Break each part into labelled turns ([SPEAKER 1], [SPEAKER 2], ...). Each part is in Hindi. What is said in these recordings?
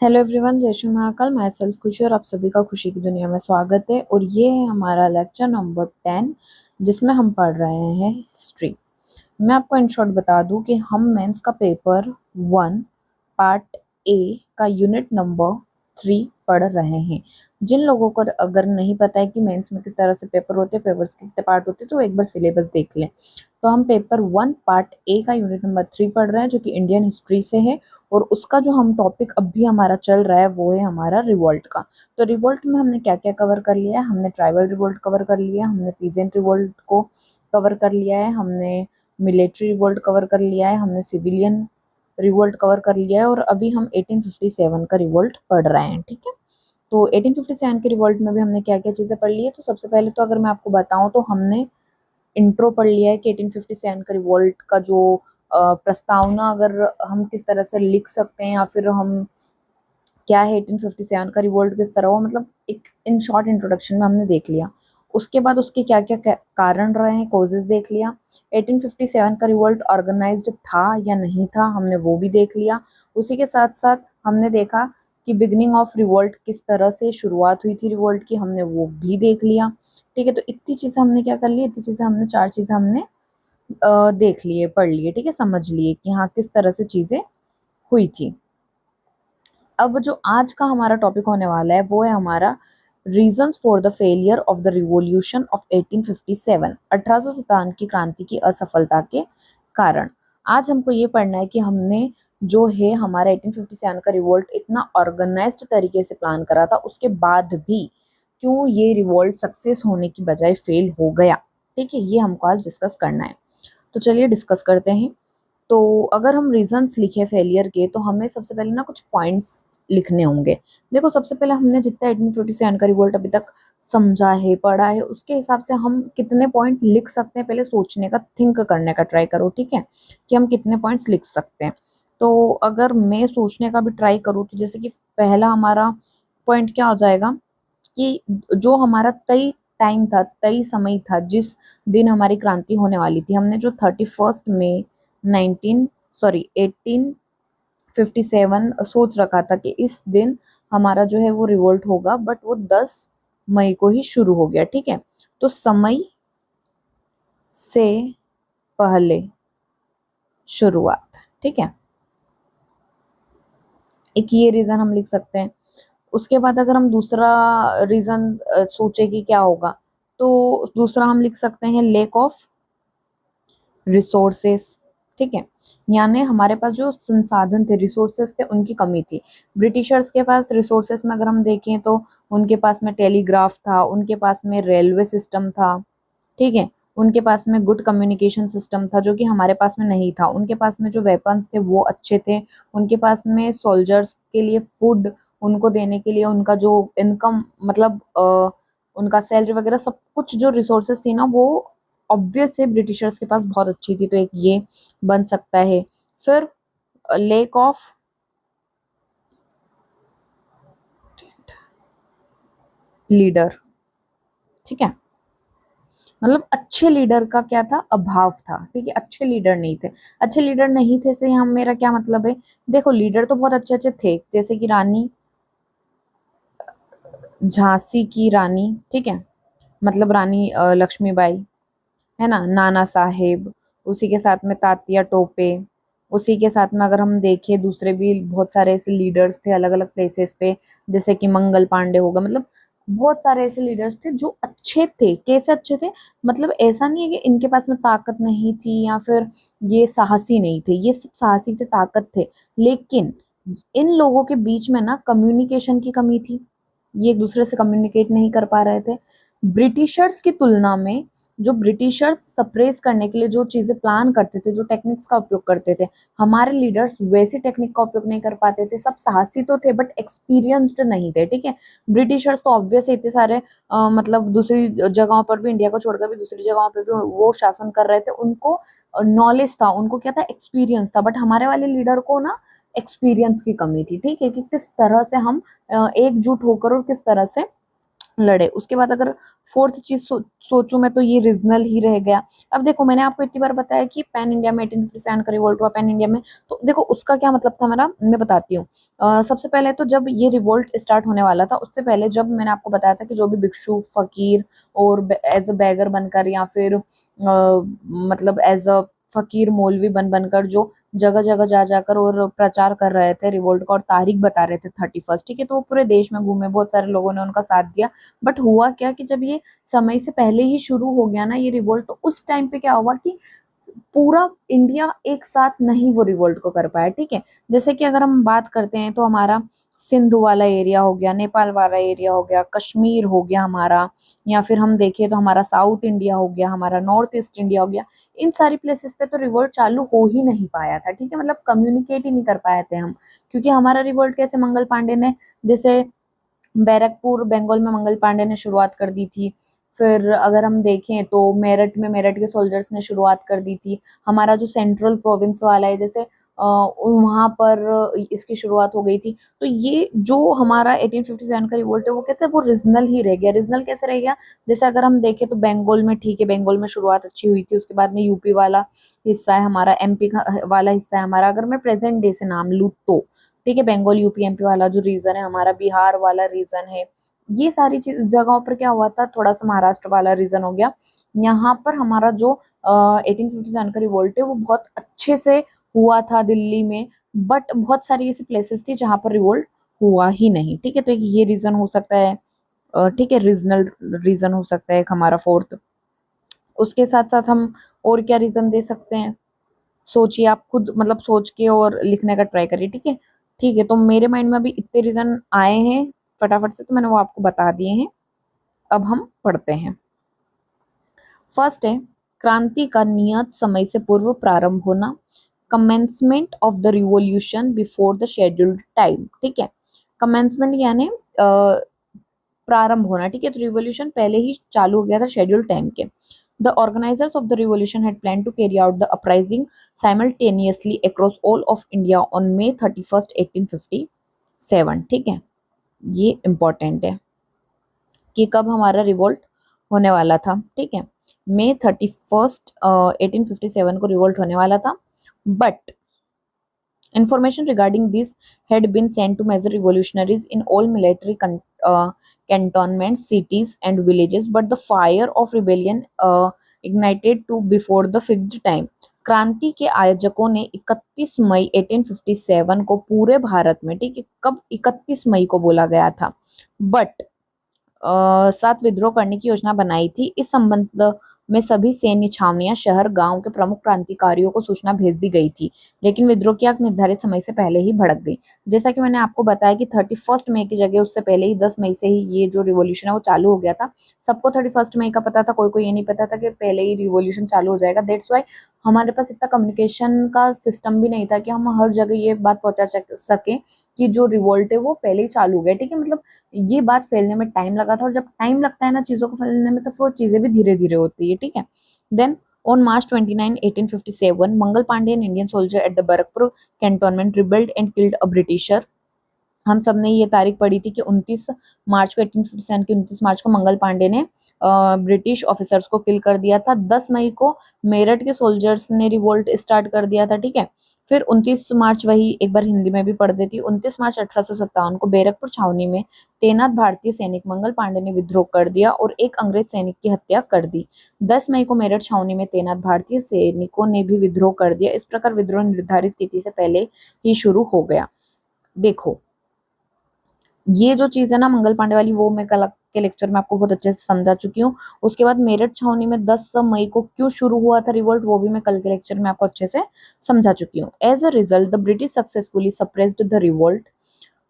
[SPEAKER 1] हेलो एवरीवन, जय श्री महाकाल। मैं सेल्फ खुशी और आप सभी का खुशी की दुनिया में स्वागत है। और ये है हमारा लेक्चर नंबर 10 जिसमें हम पढ़ रहे हैं हिस्ट्री। मैं आपको इन शॉर्ट बता दूं कि हम मेंस का पेपर 1 पार्ट ए का यूनिट नंबर 3 पढ़ रहे हैं। जिन लोगों को अगर नहीं पता है कि मेंस में किस तरह से पेपर होते हैं, पेपर्स के कितने पार्ट होते हैं, तो एक बार सिलेबस देख लें। तो हम पेपर 1 पार्ट ए का यूनिट नंबर 3 पढ़ रहे हैं जो कि इंडियन हिस्ट्री से है। और उसका जो हम टॉपिक अभी हमारा चल रहा है वो है हमारा रिवोल्ट का। तो रिवोल्ट में हमने क्या क्या कवर कर लिया है? हमने ट्राइबल रिवोल्ट कवर कर लिया, हमने पीजेंट रिवोल्ट को कवर कर लिया है, हमने मिलिट्री रिवोल्ट कवर कर लिया है, हमने सिविलियन रिवोल्ट कवर कर लिया है, और अभी हम 1857 का रिवोल्ट पढ़ रहे हैं। ठीक है, तो 1857 के रिवोल्ट में भी हमने क्या क्या चीज़ें पढ़ ली है। तो सबसे पहले तो अगर मैं आपको बताऊं तो हमने इंट्रो पढ़ लिया है कि 1857 का रिवोल्ट का जो प्रस्तावना अगर हम किस तरह से लिख सकते हैं, या फिर हम क्या है 1857 का रिवोल्ट किस तरह हुआ, मतलब एक इन शॉर्ट इंट्रोडक्शन में हमने देख लिया। उसके बाद उसके क्या क्या कारण रहे हैं, कॉजेज देख लिया। 1857 का रिवोल्ट ऑर्गेनाइज्ड था या नहीं था, हमने वो भी देख लिया। उसी के साथ साथ हमने देखा कि बिगनिंग ऑफ रिवोल्ट किस तरह से शुरुआत हुई थी रिवोल्ट की, हमने वो भी देख लिया। ठीक है, तो इतनी चीज़ें हमने क्या कर ली, इतनी चीज़ें हमने 4 चीज़ें हमने देख लिए, पढ़ लिए। ठीक है, समझ लिए कि हाँ किस तरह से चीज़ें हुई थी। अब जो आज का हमारा टॉपिक होने वाला है वो है हमारा reasons for the failure of the revolution of 1857, 1857 की क्रांति की असफलता के कारण। आज हमको ये पढ़ना है कि हमने जो है हमारा 1857 का रिवोल्ट इतना ऑर्गेनाइज्ड तरीके से प्लान करा था, उसके बाद भी क्यों ये रिवोल्ट सक्सेस होने की बजाय फेल हो गया। ठीक है, ये हमको आज डिस्कस करना है। तो चलिए डिस्कस करते हैं। तो अगर हम रीजंस लिखे फेलियर के, तो हमें सबसे पहले ना कुछ पॉइंट्स लिखने होंगे। देखो, सबसे पहले हमने जितना 1857 का रिवोल्ट अभी तक समझा है, पढ़ा है, उसके हिसाब से हम कितने पॉइंट लिख सकते हैं, पहले सोचने का, थिंक करने का ट्राई करो। ठीक है, कि हम कितने पॉइंट्स लिख सकते हैं। तो अगर मैं सोचने का भी ट्राई करूँ, तो जैसे कि पहला हमारा पॉइंट क्या हो जाएगा कि जो हमारा तय टाइम था, तय समय था, जिस दिन हमारी क्रांति होने वाली थी, हमने जो 31 मई 1857 सोच रखा था कि इस दिन हमारा जो है वो रिवोल्ट होगा, बट वो 10 मई को ही शुरू हो गया। ठीक है, तो समय से पहले शुरुआत। ठीक है, एक ये रीजन हम लिख सकते हैं। उसके बाद अगर हम दूसरा रीजन सोचे कि क्या होगा, तो दूसरा हम लिख सकते हैं लेक ऑफ रिसोर्सेस। ठीक है, यानी हमारे पास जो संसाधन थे, रिसोर्सेस थे, उनकी कमी थी। ब्रिटिशर्स के पास रिसोर्सेस में अगर हम देखें तो उनके पास में टेलीग्राफ था, उनके पास में रेलवे सिस्टम था। ठीक है, उनके पास में गुड कम्युनिकेशन सिस्टम था जो कि हमारे पास में नहीं था। उनके पास में जो वेपन्स थे वो अच्छे थे। उनके पास में सोल्जर्स के लिए फूड, उनको देने के लिए उनका जो इनकम, मतलब उनका सैलरी वगैरह सब कुछ जो रिसोर्सेस थी ना, वो ऑब्वियस है ब्रिटिशर्स के पास बहुत अच्छी थी। तो एक ये बन सकता है। फिर लेक ऑफ लीडर। ठीक है, मतलब अच्छे लीडर का क्या था, अभाव था। ठीक है, अच्छे लीडर नहीं थे। अच्छे लीडर नहीं थे से हम, मेरा क्या मतलब है, देखो लीडर तो बहुत अच्छे अच्छे थे, जैसे कि रानी झांसी की रानी। ठीक है, मतलब रानी लक्ष्मीबाई, है ना, नाना साहेब, उसी के साथ में तात्या टोपे। उसी के साथ में अगर हम देखें दूसरे भी बहुत सारे ऐसे लीडर्स थे अलग अलग प्लेसेस पे, जैसे कि मंगल पांडे होगा, मतलब बहुत सारे ऐसे लीडर्स थे जो अच्छे थे। कैसे अच्छे थे, मतलब ऐसा नहीं है कि इनके पास में ताकत नहीं थी या फिर ये साहसी नहीं थे, ये सब साहसी थे, ताकत थे। लेकिन इन लोगों के बीच में ना कम्युनिकेशन की कमी थी। ये एक दूसरे से कम्युनिकेट नहीं कर पा रहे थे। ब्रिटिशर्स की तुलना में जो ब्रिटिशर्स सप्रेस करने के लिए जो चीज़ें प्लान करते थे, जो टेक्निक्स का उपयोग करते थे, हमारे लीडर्स वैसी टेक्निक का उपयोग नहीं कर पाते थे। सब साहसी तो थे बट एक्सपीरियंस्ड नहीं थे। ठीक है, ब्रिटिशर्स तो ऑब्वियस इतने सारे मतलब दूसरी जगहों पर भी, इंडिया को छोड़कर भी दूसरी जगहों पर भी वो शासन कर रहे थे। उनको नॉलेज था, उनको क्या था, एक्सपीरियंस था। बट हमारे वाले लीडर को ना एक्सपीरियंस की कमी थी। ठीक है, कि किस तरह से हम एकजुट होकर और किस तरह से लड़े। उसके बाद अगर फोर्थ चीज सोचूं मैं तो ये रीजनल ही रह गया। अब देखो मैंने आपको इतनी बार बताया कि पैन इंडिया में 1857 का रिवोल्ट हुआ पैन इंडिया में, तो देखो उसका क्या मतलब था हमारा, मैं बताती हूँ। सबसे पहले तो जब ये रिवोल्ट स्टार्ट होने वाला था उससे पहले जब मैंने आपको बताया था कि जो भी भिक्षु फकीर और एज अ बैगर बनकर या फिर मतलब एज अ फकीर मौलवी बनकर जो जगह जगह जा जाकर और प्रचार कर रहे थे रिवोल्ट का और तारीख बता रहे थे 31st, ठीक है, तो वो पूरे देश में घूमे, बहुत सारे लोगों ने उनका साथ दिया। बट हुआ क्या कि जब ये समय से पहले ही शुरू हो गया ना ये रिवोल्ट, तो उस टाइम पे क्या हुआ कि पूरा इंडिया एक साथ नहीं वो रिवोल्ट को कर पाया, ठीक है। जैसे कि अगर हम बात करते हैं तो हमारा सिंध वाला एरिया हो गया, नेपाल वाला एरिया हो गया, कश्मीर हो गया हमारा, या फिर हम देखें तो हमारा साउथ इंडिया हो गया, हमारा नॉर्थ ईस्ट इंडिया हो गया। इन सारी प्लेसेस पे तो रिवोल्ट चालू हो ही नहीं पाया था, ठीक है, मतलब कम्युनिकेट ही नहीं कर पाए थे हम। क्योंकि हमारा रिवोल्ट कैसे मंगल पांडे ने, जैसे बैरकपुर बंगाल में मंगल पांडे ने शुरुआत कर दी थी। फिर अगर हम देखें तो मेरठ में मेरठ के सोल्जर्स ने शुरुआत कर दी थी। हमारा जो सेंट्रल प्रोविंस वाला है जैसे वहां पर इसकी शुरुआत हो गई थी। तो ये जो हमारा 1857 का रिवोल्ट है वो कैसे, वो रीजनल ही रह गया। रीजनल कैसे रह गया, जैसे अगर हम देखें तो बंगाल में, ठीक है, बंगाल में शुरुआत अच्छी हुई थी, उसके बाद में यूपी वाला हिस्सा है हमारा, एमपी वाला हिस्सा है हमारा, अगर मैं प्रेजेंट डे से नाम लूँ तो, ठीक है, बंगाल यूपी एमपी वाला जो रीजन है हमारा, बिहार वाला रीजन है, ये सारी चीज जगहों पर क्या हुआ था, थोड़ा सा महाराष्ट्र वाला रीजन हो गया। यहाँ पर हमारा जो 1857 का रिवोल्ट है वो बहुत अच्छे से हुआ था दिल्ली में। बट बहुत सारी ऐसी प्लेसेस थी जहां पर रिवोल्ट हुआ ही नहीं, ठीक है, तो एक ये रीजन हो सकता है, ठीक है, रीजनल रीजन हो सकता है एक हमारा फोर्थ। उसके साथ साथ हम और क्या रीजन दे सकते हैं, सोचिए आप खुद, मतलब सोच के और लिखने का ट्राई करिए, ठीक है। ठीक है, तो मेरे माइंड में अभी इतने रीजन आए हैं फटाफट से, तो मैंने वो आपको बता दिए हैं। अब हम पढ़ते हैं। फर्स्ट है, क्रांति का नियत समय से पूर्व प्रारंभ होना, commencement of the revolution before the scheduled time, ठीक है। कमेंसमेंट यानी प्रारंभ होना, ठीक है, तो रिवॉल्यूशन पहले ही चालू हो गया था शेड्यूल टाइम के। The organizers of the revolution had plan to carry out the uprising simultaneously across all of India on May 31st 1857, ठीक है, ये इंपॉर्टेंट है कि कब हमारा रिवोल्ट होने वाला था, ठीक है, May 31st 1857 को रिवोल्ट होने वाला था। But information regarding this had been sent to major revolutionaries in all military cantonments, cities, and villages, but the fire of rebellion ignited to before the fixed time. क्रांति के आयोजकों ने 31 मई 1857 को पूरे भारत में, ठीक है, कब 31 मई को बोला गया था, बट साथ विद्रोह करने की योजना बनाई थी। इस संबंध में सभी सैन्य छावनियां, शहर, गांव के प्रमुख क्रांतिकारियों को सूचना भेज दी गई थी, लेकिन विद्रोह की आग निर्धारित समय से पहले ही भड़क गई। जैसा कि मैंने आपको बताया कि 31 मई की जगह उससे पहले ही 10 मई से ही ये जो रिवॉल्यूशन है वो चालू हो गया था। सबको 31 मई का पता था, कोई को ये नहीं पता था कि पहले ही रिवॉल्यूशन चालू हो जाएगा। दैट्स वाई हमारे पास इतना कम्युनिकेशन का सिस्टम भी नहीं था कि हम हर जगह ये बात पहुंचा सके कि जो रिवोल्ट है वो पहले ही चालू हो गया, ठीक है, मतलब ये बात फैलने में टाइम लगा था, और जब टाइम लगता है ना चीजों को फैलने में तो फिर चीजें भी धीरे धीरे होती है, ठीक है। Then on March 29, 1857, Mangal Pandey, an Indian soldier at the Barakpur cantonment, rebelled and killed a Britisher. हम सब ने ये तारीख पढ़ी थी कि 29 मार्च को 1857 की 29 मार्च को मंगल पांडे ने ब्रिटिश ऑफिसर्स को किल कर दिया था। 10 मई को मेरठ के सोल्जर्स ने रिवोल्ट स्टार्ट कर दिया था, ठीक है। फिर 29 मार्च, वही एक बार हिंदी में भी पढ़ देती, 29 मार्च 1857 को बैरकपुर छावनी में तैनात भारतीय सैनिक मंगल पांडे ने विद्रोह कर दिया और एक अंग्रेज सैनिक की हत्या कर दी। 10 मई को मेरठ छावनी में तैनात भारतीय सैनिकों ने भी विद्रोह कर दिया। इस प्रकार विद्रोह निर्धारित तिथि से पहले ही शुरू हो गया। देखो ये जो चीज है ना मंगल पांडे वाली, वो मैं कल के लेक्चर में आपको बहुत अच्छे से समझा चुकी हूँ। उसके बाद मेरठ छावनी में 10 मई को क्यों शुरू हुआ था रिवोल्ट, वो भी मैं कल के लेक्चर में आपको अच्छे से समझा चुकी हूँ। As a result the British successfully suppressed the revolt.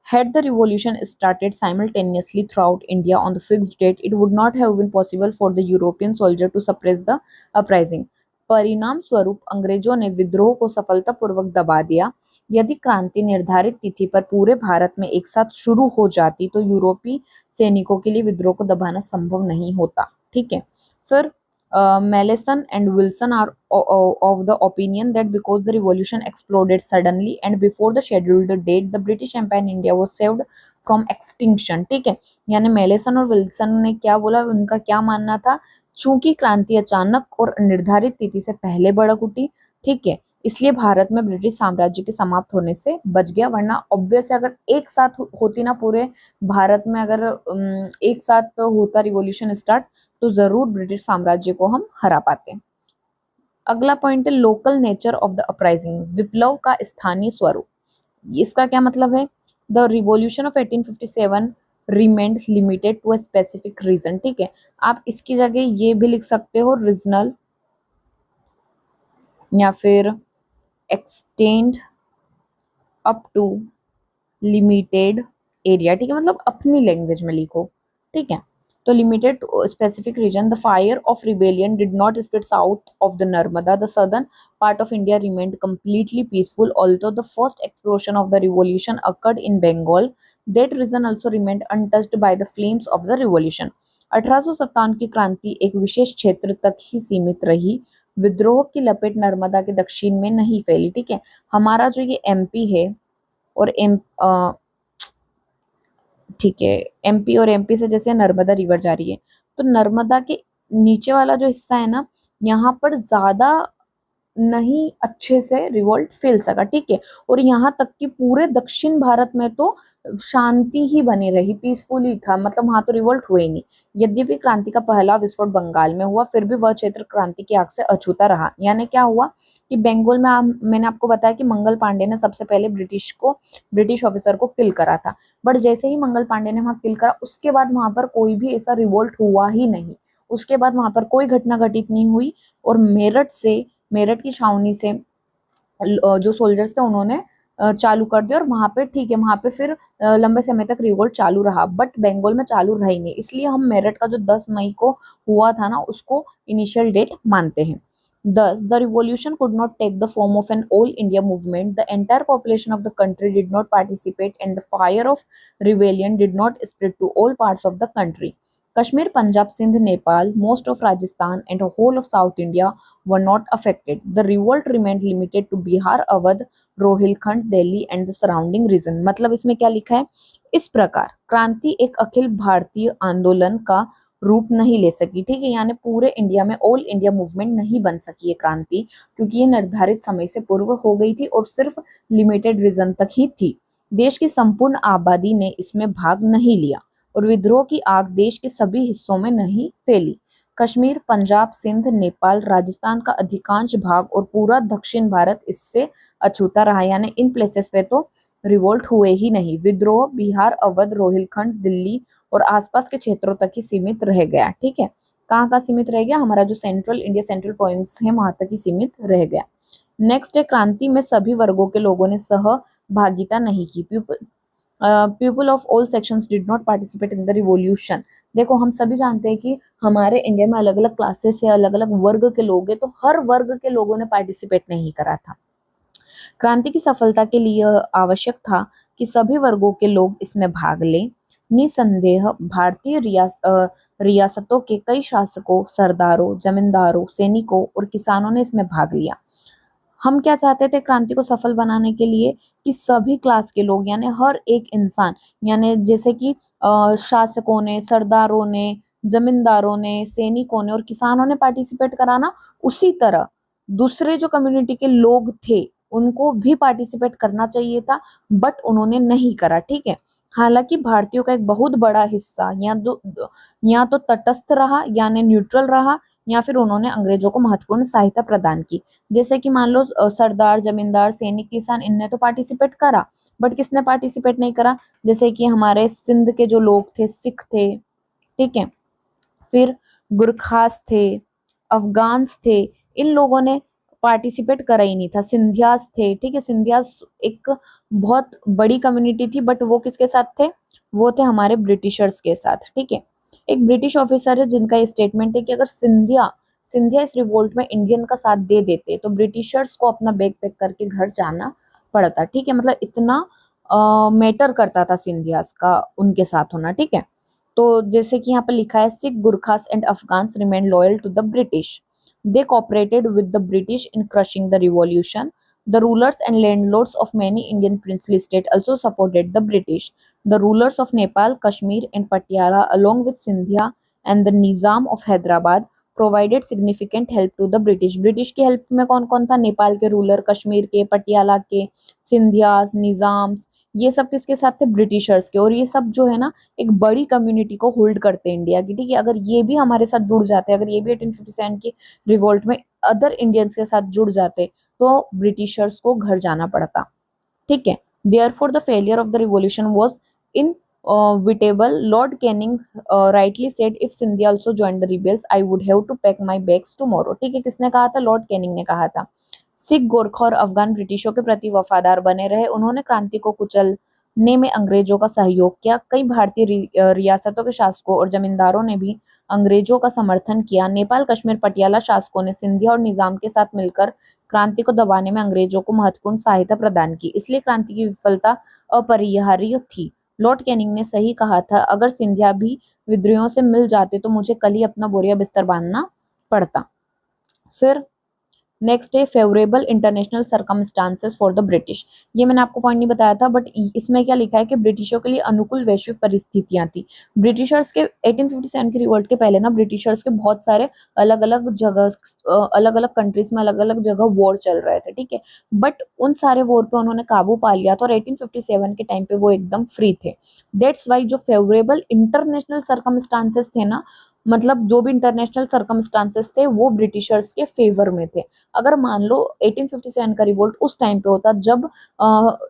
[SPEAKER 1] Had the revolution started simultaneously throughout India on the fixed date, it would not have been possible for the European soldier to suppress the uprising. परिणाम स्वरूप अंग्रेजों ने विद्रोह को सफलतापूर्वक दबा दिया। यदि क्रांति निर्धारित तिथि पर पूरे भारत में एक साथ शुरू हो जाती तो यूरोपीय सैनिकों के लिए विद्रोह को दबाना संभव नहीं होता, ठीक है। फिर Mallison and Wilson are of the opinion that because the revolution exploded suddenly and before the scheduled date, the British Empire in India was saved from extinction. ठीक है, यानी मेलेसन और विल्सन ने क्या बोला, उनका क्या मानना था, चूंकि क्रांति अचानक और निर्धारित तिथि से पहले भड़क उठी, ठीक है, इसलिए भारत में ब्रिटिश साम्राज्य के समाप्त होने से बच गया, वरना ऑब्वियस है अगर एक साथ होती ना पूरे भारत में, अगर एक साथ होता रिवॉल्यूशन स्टार्ट, तो जरूर ब्रिटिश साम्राज्य को हम हरा पाते। अगला पॉइंट है local nature of the uprising, विप्लव का स्थानीय स्वरूप। इसका क्या मतलब है, the revolution of 1857 remained limited to a specific region. ठीक है, आप इसकी जगह ये भी लिख सकते हो रीजनल या फिर extend up to limited area. ठीक है, मतलब अपनी लैंग्वेज में लिखो। ठीक है, तो limited specific region, the fire of rebellion did not spread south of the Narmada, the southern part of India remained completely peaceful although the first explosion of the revolution occurred in Bengal, that region also remained untouched by the flames of the revolution। 1857 की क्रांति एक विशेष क्षेत्र तक ही सीमित रही, विद्रोह की लपेट नर्मदा के दक्षिण में नहीं फैली। ठीक है, हमारा जो ये एमपी है और ठीक है, एमपी और एमपी से जैसे नर्मदा रिवर जा रही है, तो नर्मदा के नीचे वाला जो हिस्सा है ना, यहाँ पर ज्यादा नहीं अच्छे से रिवोल्ट फैल सका। ठीक है, और यहाँ तक कि पूरे दक्षिण भारत में तो शांति ही बनी रही, पीसफुली था, मतलब वहां तो रिवोल्ट हुए ही नहीं। यद्यपि क्रांति का पहला विस्फोट बंगाल में हुआ, फिर भी वह क्षेत्र क्रांति की आग से अछूता रहा। यानी क्या हुआ कि बंगाल में मैंने आपको बताया कि मंगल पांडे ने सबसे पहले ब्रिटिश ऑफिसर को किल करा था, बट जैसे ही मंगल पांडे ने वहां किल करा, उसके बाद वहां पर कोई भी ऐसा रिवोल्ट हुआ ही नहीं। उसके बाद वहां पर कोई घटना घटित नहीं हुई, और मेरठ की छावनी से जो सोल्जर्स थे उन्होंने चालू कर दिया, और वहां पे ठीक है, वहां पे फिर लंबे समय तक रिवोल्ट चालू रहा, बट बंगाल में चालू रहा ही नहीं। इसलिए हम मेरठ का जो 10 मई को हुआ था ना, उसको इनिशियल डेट मानते हैं। Thus, the revolution could not take the form of an all India movement. The entire population of the country did not participate, and the fire of rebellion did not spread to all parts of the country. Kashmir, Punjab, Sindh, Nepal, most of Rajasthan, and the whole of South India were not affected. The revolt remained limited to Bihar, Awadh, Rohilkhand, Delhi and the surrounding reason. मतलब इसमें क्या लिखा है, इस प्रकार क्रांति एक अखिल भारतीय आंदोलन का रूप नहीं ले सकी। ठीक है, यानी पूरे इंडिया में ऑल इंडिया मूवमेंट नहीं बन सकी ये क्रांति, क्योंकि ये निर्धारित समय से पूर्व हो गई थी और सिर्फ लिमिटेड रीजन तक ही थी। देश की संपूर्ण आबादी ने इसमें भाग नहीं लिया, और विद्रोह की आग देश के सभी हिस्सों में नहीं फैली। कश्मीर, पंजाब, सिंध, नेपाल, राजस्थान का अधिकांश भाग और पूरा दक्षिण भारत इससे अछूता रहा, यानी इन प्लेसेस पे तो रिवोल्ट हुए ही नहीं। विद्रोह बिहार, अवध, रोहिलखंड, दिल्ली और आसपास के क्षेत्रों तक ही सीमित रह गया। ठीक है, कहाँ कहाँ सीमित रह गया, हमारा जो सेंट्रल इंडिया सेंट्रल प्रोविंस है वहां तक ही सीमित रह गया। नेक्स्ट है, क्रांति में सभी वर्गों के लोगों ने सहभागिता नहीं की। People of all sections did not participate in the revolution. देखो, हम सभी जानते हैं कि हमारे इंडिया में अलग अलग क्लासेस है, अलग अलग वर्ग के लोग हैं, तो हर वर्ग के लोगों ने पार्टिसिपेट नहीं करा था। क्रांति की सफलता के लिए आवश्यक था कि सभी वर्गों के लोग इसमें भाग लें। निसंदेह भारतीय रियासतों के कई शासकों, सरदारों, जमींदारों, सैनिकों और किसानों ने इसमें भाग लिया। हम क्या चाहते थे क्रांति को सफल बनाने के लिए, कि सभी क्लास के लोग, यानी हर एक इंसान, यानी जैसे कि शासकों ने, सरदारों ने, जमींदारों ने, सैनिकों ने और किसानों ने पार्टिसिपेट कराना, उसी तरह दूसरे जो कम्युनिटी के लोग थे उनको भी पार्टिसिपेट करना चाहिए था, बट उन्होंने नहीं करा। ठीक है, हालांकि भारतीयों का एक बहुत बड़ा हिस्सा या तो तटस्थ रहा, यानी न्यूट्रल रहा, या फिर उन्होंने अंग्रेजों को महत्वपूर्ण सहायता प्रदान की। जैसे कि मान लो सरदार, जमींदार, सैनिक, किसान, इनने तो पार्टिसिपेट करा, बट किसने पार्टिसिपेट नहीं करा, जैसे कि हमारे सिंध के जो लोग थे, सिख थे, ठीक है, फिर गुरखास थे, अफगान्स थे, इन लोगों ने पार्टिसिपेट करा ही नहीं था। सिंधियास थे, ठीक है, सिंधियास एक बहुत बड़ी कम्युनिटी थी, बट वो किसके साथ थे, वो थे हमारे ब्रिटिशर्स के साथ। ठीक है, एक ब्रिटिश ऑफिसर है जिनका ये स्टेटमेंट है कि अगर सिंधिया इस रिवोल्ट में इंडियन का साथ दे देते तो ब्रिटिशर्स को अपना बैग पैक करके घर जाना पड़ता। ठीक है, मतलब इतना मैटर करता था सिंधियास का उनके साथ होना। ठीक है, तो जैसे कि यहाँ पर लिखा है, Sikh, Gurkhas and Afghans remain loyal to the British. They cooperated with the British in crushing the revolution. The rulers and landlords of many Indian princely states also supported the British. The rulers of Nepal, Kashmir, and Patiala, along with Sindhia and the Nizam of Hyderabad, provided significant help to the British. British की हेल्प में कौन कौन था? नेपाल के रूलर, कश्मीर के, पटियाला के, सिंधियास, निजाम्स, ये सब किसके साथ थे? ब्रिटिशर्स के. और ये सब जो है ना एक बड़ी कम्युनिटी को होल्ड करते हैं इंडिया की. ठीक है, अगर ये भी हमारे साथ जुड़ जाते, अगर ये भी 1857 की रिवोल्ट में अदर इंडियंस के साथ जुड़ जाते तो ब्रिटिशर्स को घर जाना पड़ता. ठीक है. Therefore, the failure of the revolution was inevitable. Lord Canning rightly said, if Scindia also joined the rebels, I would have to pack my bags tomorrow. ठीक है, किसने कहा था? लॉर्ड कैनिंग ने कहा था. सिख, गोरखा और अफगान ब्रिटिशों के प्रति वफादार बने रहे. उन्होंने क्रांति को कुचलने में अंग्रेजों का सहयोग किया. कई भारतीय रियासतों के शासकों और जमींदारों ने भी अंग्रेजों का समर्थन किया. नेपाल, कश्मीर, पटियाला शासकों ने सिंधिया और निजाम के साथ मिलकर क्रांति को दबाने में अंग्रेजों को महत्वपूर्ण सहायता प्रदान की. इसलिए क्रांति की विफलता अपरिहार्य थी. लॉर्ड कैनिंग ने सही कहा था, अगर सिंधिया भी विद्रोहियों से मिल जाते तो मुझे कल ही अपना बोरिया बिस्तर बांधना पड़ता. फिर नेक्स्ट है favourable international circumstances for the British. ये मैंने आपको पॉइंट नहीं बताया था, बट इसमें क्या लिखा है कि ब्रिटिशों के लिए अनुकूल वैश्विक परिस्थितियां थी. ब्रिटिशर्स के 1857 की रिवोल्ट के पहले ना ब्रिटिशर्स के बहुत सारे अलग अलग जगह, अलग अलग कंट्रीज में अलग अलग जगह वॉर चल रहे थे. ठीक है, बट उन सारे वॉर पे उन्होंने काबू पा लिया था और 1857 के टाइम पे वो एकदम फ्री थे. दैट्स वाई जो फेवरेबल इंटरनेशनल सर्कमस्टांसेस थे ना, मतलब जो भी इंटरनेशनल सर्कमस्टांसेस थे वो ब्रिटिशर्स के फेवर में थे. अगर मान लो 1857 का रिवोल्ट उस टाइम पे होता जब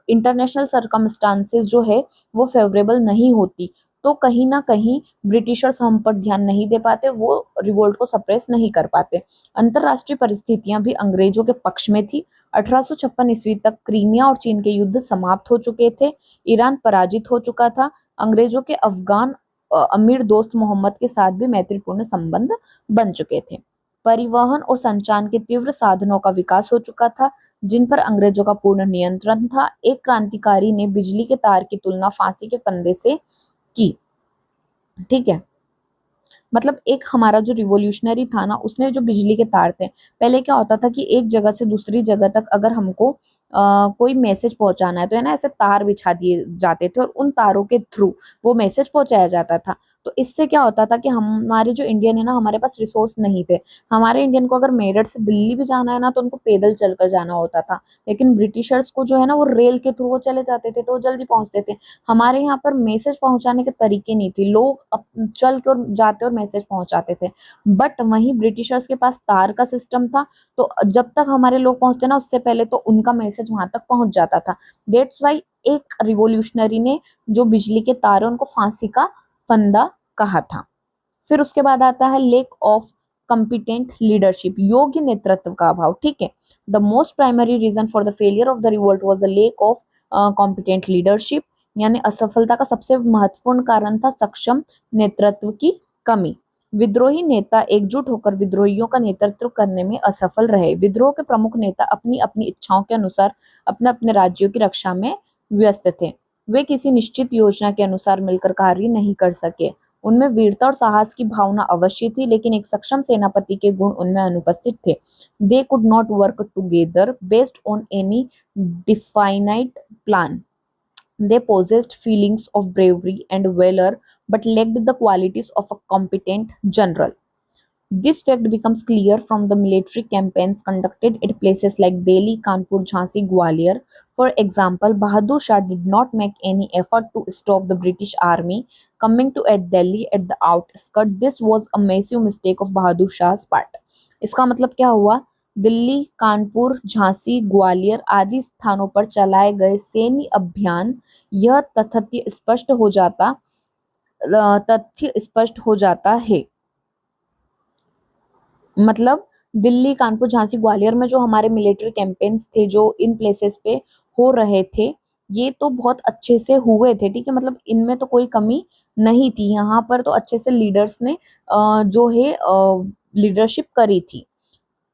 [SPEAKER 1] इंटरनेशनल सर्कमस्टांसेस जो है वो फेवरेबल नहीं होती, तो कहीं ना कहीं ब्रिटिशर्स हम पर ध्यान नहीं दे पाते, वो रिवोल्ट को सप्रेस नहीं कर पाते. अंतरराष्ट्रीय परिस्थितियां भी अंग्रेजों के पक्ष में थी. 1856 ईस्वी तक क्रीमिया और चीन के युद्ध समाप्त हो चुके थे. ईरान पराजित हो चुका था. अंग्रेजों के अफगान अमीर दोस्त मोहम्मद के साथ भी मैत्रीपूर्ण संबंध बन चुके थे. परिवहन और संचार के तीव्र साधनों का विकास हो चुका था, जिन पर अंग्रेजों का पूर्ण नियंत्रण था. एक क्रांतिकारी ने बिजली के तार की तुलना फांसी के फंदे से की. ठीक है, मतलब एक हमारा जो रिवोल्यूशनरी था ना, उसने जो बिजली के तार थे, पहले क्या होता था कि एक जगह से दूसरी जगह तक अगर हमको कोई मैसेज पहुंचाना है तो है ना ऐसे तार बिछा दिए जाते थे और उन तारों के थ्रू वो मैसेज पहुंचाया जाता था. तो इससे क्या होता था कि हमारे जो इंडियन है ना, हमारे पास रिसोर्स नहीं थे. हमारे इंडियन को अगर मेरठ से दिल्ली भी जाना है ना तो उनको पैदल चलकर जाना होता था, लेकिन ब्रिटिशर्स को जो है ना वो रेल के थ्रू वो चले जाते थे तो वो जल्दी पहुंचते थे. हमारे यहाँ पर मैसेज पहुंचाने के तरीके नहीं थे, लोग चल के और जाते और मैसेज पहुंचाते थे. बट वहीं ब्रिटिशर्स के पास तार का सिस्टम था, तो जब तक हमारे लोग पहुंचते ना उससे पहले तो उनका मैसेज वहां तक पहुंच जाता था. दैट्स वाई एक रिवोल्यूशनरी ने जो बिजली के तार है उनको फांसी का फंदा कहा था. फिर उसके बाद आता है लेक ऑफ कॉम्पिटेंट लीडरशिप, योग्य नेतृत्व का अभाव. ठीक है, the most primary reason for the failure of the revolt was the lack of competent leadership, यानी असफलता का सबसे महत्वपूर्ण कारण था सक्षम नेतृत्व की कमी. विद्रोही नेता एकजुट होकर विद्रोहियों का नेतृत्व करने में असफल रहे. विद्रोह के प्रमुख नेता अपनी अपनी इच्छाओं के अनुसार अपने अपने राज्यों की रक्षा में व्यस्त थे. वे किसी निश्चित योजना के अनुसार मिलकर कार्य नहीं कर सके. उनमें वीरता और साहस की भावना अवश्य थी, लेकिन एक सक्षम सेनापति के गुण उनमें अनुपस्थित थे. They could not work together based on any definite plan. They possessed feelings of bravery and valor but lacked the qualities of a competent general. This fact becomes clear from the military campaigns conducted at places like Delhi, Kanpur, Jhansi, Gwalior. For example, Bahadur Shah did not make any effort to stop the British army coming to at Delhi at the outskirts. This was a massive mistake of Bahadur Shah's part. इसका मतलब क्या हुआ? दिल्ली, कानपुर, झांसी, ग्वालियर आदि स्थानों पर चलाए गए सैन्य अभियान यह तथ्य स्पष्ट हो जाता है. मतलब दिल्ली, कानपुर, झांसी, ग्वालियर में जो हमारे मिलिट्री कैंपेन्स थे जो इन प्लेसेस पे हो रहे थे, ये तो बहुत अच्छे से हुए थे. ठीक है, मतलब इनमें तो कोई कमी नहीं थी. यहाँ पर तो अच्छे से लीडर्स ने जो है लीडरशिप करी थी.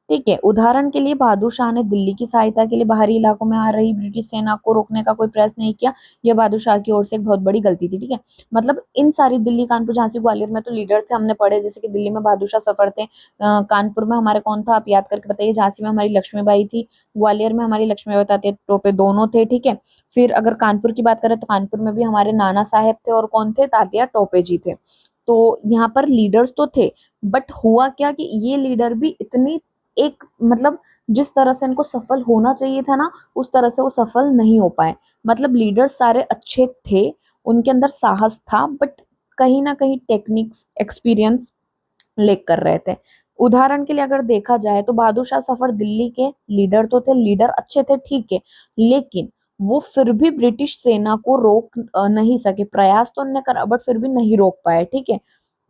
[SPEAKER 1] ठीक है। उदाहरण के लिए बहादुर शाह ने दिल्ली की सहायता के लिए बाहरी इलाकों में आ रही ब्रिटिश सेना को रोकने का कोई प्रयास नहीं किया। यह बहादुर शाह की ओर से एक बहुत बड़ी गलती थी। ठीक है, मतलब इन सारी दिल्ली, कानपुर, झांसी, ग्वालियर में तो लीडर थे, हमने पढ़े, जैसे कि दिल्ली में बहादुर शाह सफर थे, कानपुर में हमारे कौन था, आप याद करके बताइए। झांसी में हमारी लक्ष्मीबाई थी, ग्वालियर में हमारी लक्ष्मीबाई तात्या टोपे दोनों थे। ठीक है, फिर अगर कानपुर की बात करें तो कानपुर में भी हमारे नाना साहेब थे, और कौन थे, तात्या टोपे जी थे। तो यहाँ पर लीडर्स तो थे, बट हुआ क्या कि ये लीडर भी इतनी एक मतलब जिस तरह से इनको सफल होना चाहिए था ना, उस तरह से वो सफल नहीं हो पाए। मतलब लीडर्स सारे अच्छे थे, उनके अंदर साहस था, बट कहीं ना कहीं टेक्निक्स, एक्सपीरियंस लेक कर रहे थे। उदाहरण के लिए अगर देखा जाए तो बहादुर शाह सफर दिल्ली के लीडर तो थे, लीडर अच्छे थे, ठीक है, लेकिन वो फिर भी ब्रिटिश सेना को रोक नहीं सके। प्रयास तो उन्होंने करा, बट फिर भी नहीं रोक पाए। ठीक है,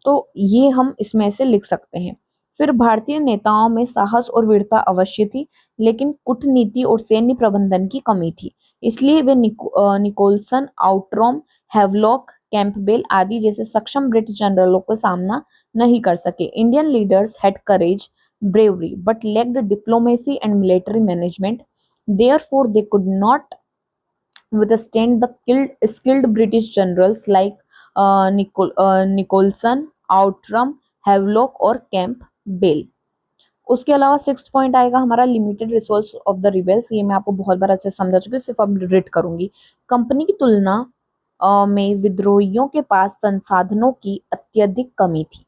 [SPEAKER 1] तो ये हम इसमें से लिख सकते हैं। फिर भारतीय नेताओं में साहस और वीरता अवश्य थी, लेकिन कूटनीति और सैन्य प्रबंधन की कमी थी। इसलिए वे निकोलसन, आउट्रॉम, हैवलॉक, कैंपबेल आदि जैसे सक्षम ब्रिटिश जनरलों का सामना नहीं कर सके। Indian leaders had courage, bravery, but lacked diplomacy and military management. Therefore, they could not withstand the skilled British generals like Nicholson, Outram, Havelock और कैंपबेल। उसके अलावा सिक्स पॉइंट आएगा हमारा limited resource of the rebels. ये मैं आपको बहुत बार अच्छे से समझा चुकी हूँ, सिर्फ अब रीड करूंगी। कंपनी की तुलना में विद्रोहियों के पास संसाधनों की अत्यधिक कमी थी।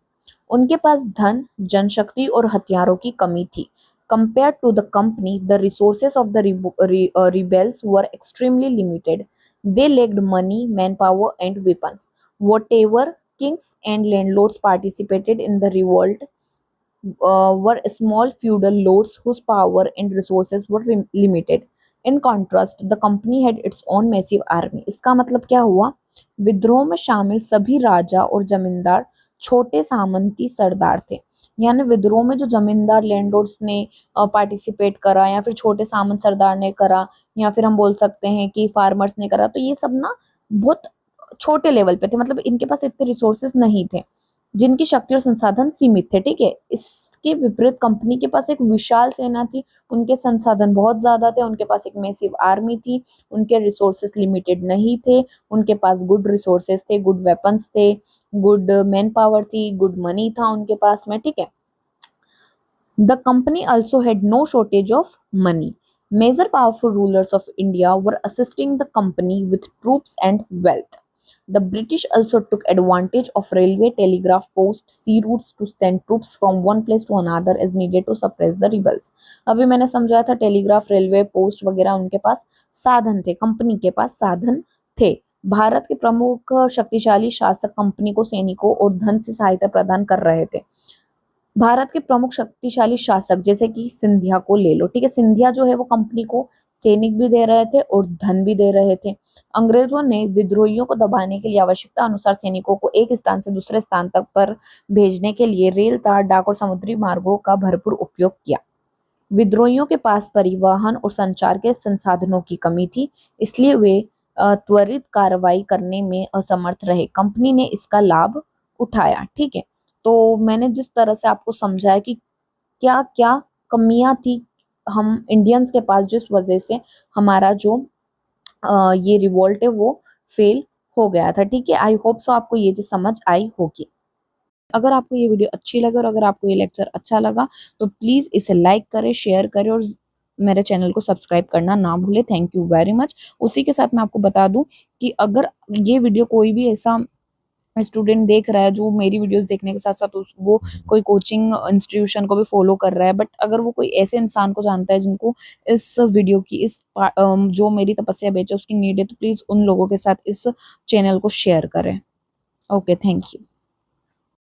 [SPEAKER 1] उनके पास धन, जनशक्ति और हथियारों की कमी थी। Compared to the company, the resources of the rebels were extremely limited. They lacked money, manpower, and weapons. Whatever kings and landlords participated in the revolt were small feudal lords whose power and resources were limited. In contrast, the company had its own massive army. इसका मतलब क्या हुआ? विद्रोह में शामिल सभी राजा और जमींदार छोटे सामंती सरदार थे। यानी विद्रोह में जो जमींदार लैंडलॉर्ड्स ने पार्टिसिपेट करा, या फिर छोटे सामंत सरदार ने करा, या फिर हम बोल सकते हैं कि फार्मर्स ने करा, तो ये सब ना बहुत छोटे लेवल पे थे। मतलब इनके पास इतने रिसोर्सेस नहीं थे, जिनकी शक्ति और संसाधन सीमित थे। ठीक है, इसके विपरीत कंपनी के पास एक विशाल सेना थी, उनके संसाधन बहुत ज्यादा थे, उनके पास एक मैसिव आर्मी थी, उनके रिसोर्सेस लिमिटेड नहीं थे, उनके पास गुड रिसोर्सेस थे, गुड वेपन्स थे, गुड मैन पावर थी, गुड मनी था उनके पास में। ठीक है, the company also had no shortage of money. Major powerful rulers of India were assisting the company with troops and wealth. The British also took advantage of railway, telegraph posts, sea routes to send troops from one place to another as needed to suppress the rebels. अभी मैंने समझाया था, टेलीग्राफ, रेलवे, पोस्ट वगैरह उनके पास साधन थे, कंपनी के पास साधन थे। भारत के प्रमुख शक्तिशाली शासक कंपनी को सैनिकों और धन से सहायता प्रदान कर रहे थे। भारत के प्रमुख शक्तिशाली शासक जैसे कि सिंधिया को ले लो। ठीक है, सिंधिया जो है वो कंपनी को सैनिक भी दे रहे थे और धन भी दे रहे थे। अंग्रेजों ने विद्रोहियों को दबाने के लिए आवश्यकता अनुसार सैनिकों को एक स्थान से दूसरे स्थान तक पर भेजने के लिए रेल, तार, डाक और समुद्री मार्गों का भरपूर उपयोग किया। विद्रोहियों के पास परिवहन और संचार के संसाधनों की कमी थी, इसलिए वे त्वरित कार्रवाई करने में असमर्थ रहे। कंपनी ने इसका लाभ उठाया। ठीक है, तो मैंने जिस तरह से आपको समझाया कि क्या क्या कमियां थी हम इंडियंस के पास, जिस वजह से हमारा जो ये रिवोल्ट है वो फेल हो गया था। ठीक है, आई होप सो आपको ये चीज समझ आई होगी। अगर आपको ये वीडियो अच्छी लगे और अगर आपको ये लेक्चर अच्छा लगा तो प्लीज इसे लाइक करें, शेयर करें और मेरे चैनल को सब्सक्राइब करना ना भूलें। Thank you very much. उसी के साथ मैं आपको बता दूं कि अगर ये वीडियो कोई भी ऐसा स्टूडेंट देख रहा है जो मेरी वीडियोस देखने के साथ साथ वो कोई कोचिंग इंस्टीट्यूशन को भी फॉलो कर रहा है, बट अगर वो कोई ऐसे इंसान को जानता है जिनको इस वीडियो की, जो मेरी तपस्या बेच है उसकी नीड है, तो प्लीज उन लोगों के साथ इस चैनल को शेयर करें। Okay, thank you.